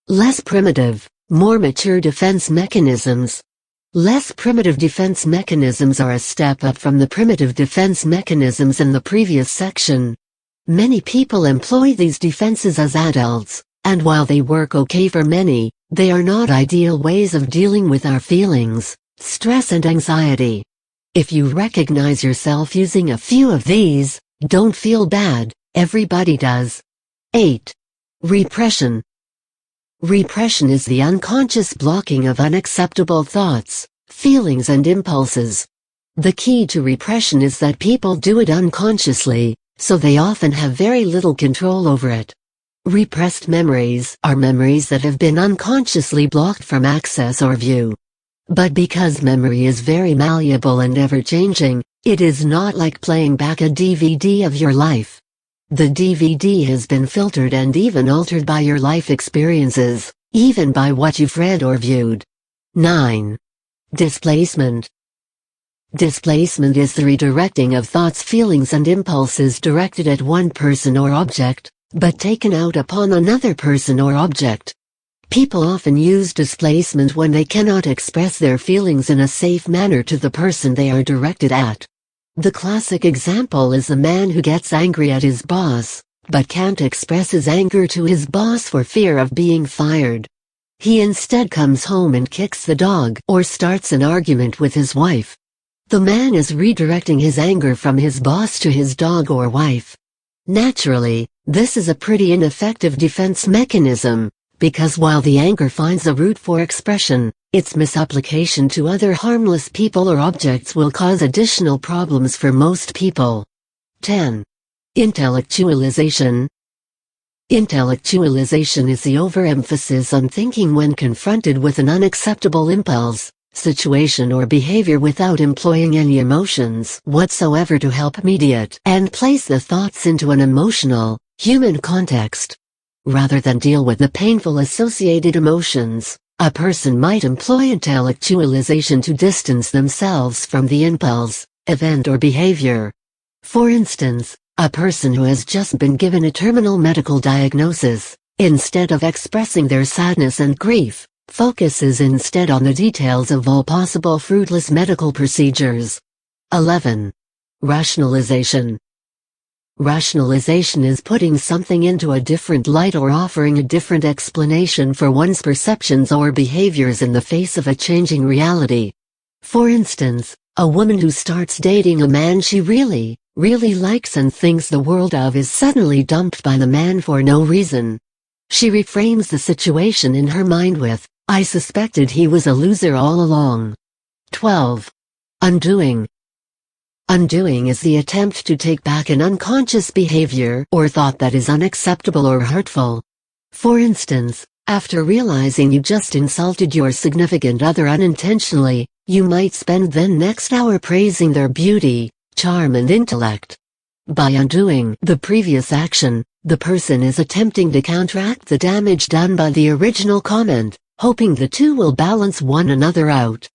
Less primitive, more mature defense mechanisms. Less primitive defense mechanisms are a step up from the primitive defense mechanisms in the previous section. Many people employ these defenses as adults, and while they work okay for many, they are not ideal ways of dealing with our feelings, stress and anxiety. If you recognize yourself using a few of these, don't feel bad, everybody does. 8. Repression. Repression is the unconscious blocking of unacceptable thoughts, feelings and impulses. The key to repression is that people do it unconsciously, so they often have very little control over it. Repressed memories are memories that have been unconsciously blocked from access or view. But because memory is very malleable and ever-changing, it is not like playing back a DVD of your life. The DVD has been filtered and even altered by your life experiences, even by what you've read or viewed. 9. Displacement. Displacement is the redirecting of thoughts, feelings and impulses directed at one person or object, but taken out upon another person or object. People often use displacement when they cannot express their feelings in a safe manner to the person they are directed at. The classic example is a man who gets angry at his boss, but can't express his anger to his boss for fear of being fired. He instead comes home and kicks the dog or starts an argument with his wife. The man is redirecting his anger from his boss to his dog or wife. Naturally, this is a pretty ineffective defense mechanism, because while the anger finds a route for expression, its misapplication to other harmless people or objects will cause additional problems for most people. 10. Intellectualization. Intellectualization is the overemphasis on thinking when confronted with an unacceptable impulse, situation or behavior without employing any emotions whatsoever to help mediate and place the thoughts into an emotional, human context. Rather than deal with the painful associated emotions, a person might employ intellectualization to distance themselves from the impulse, event or behavior. For instance, a person who has just been given a terminal medical diagnosis, instead of expressing their sadness and grief, focuses instead on the details of all possible fruitless medical procedures. 11. Rationalization. Rationalization is putting something into a different light or offering a different explanation for one's perceptions or behaviors in the face of a changing reality. For instance, a woman who starts dating a man she really likes and thinks the world of is suddenly dumped by the man for no reason. She reframes the situation in her mind with, "I suspected he was a loser all along." 12. Undoing. Undoing is the attempt to take back an unconscious behavior or thought that is unacceptable or hurtful. For instance, after realizing you just insulted your significant other unintentionally, you might spend the next hour praising their beauty, charm and intellect. By undoing the previous action, the person is attempting to counteract the damage done by the original comment, hoping the two will balance one another out.